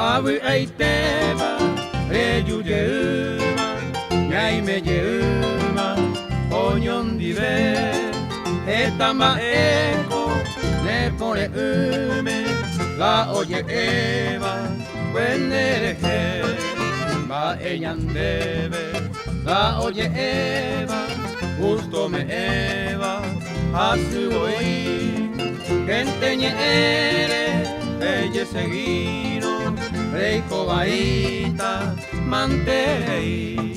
abu aiteba reyu yeuma yaime yeuma oniondibe etama eko ne pone ume la oye eva wenereje va eñandebe la oye eva justo me eva asui gente ere ella seguino reiko baita manterei.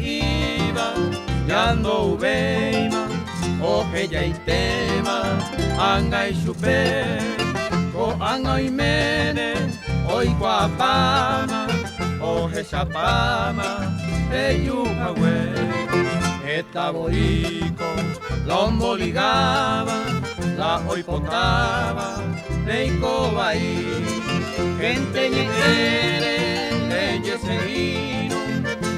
Iba yando ubeima oje ya itema angai chupe ko angai mene oi guapama oje chapama eyukawe eta boico lombo ligaba la oi potaba leiko bai gente ñere leye seguino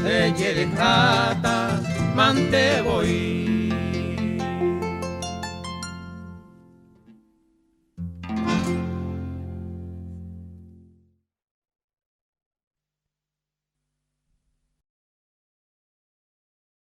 de Yerekata, mante voy.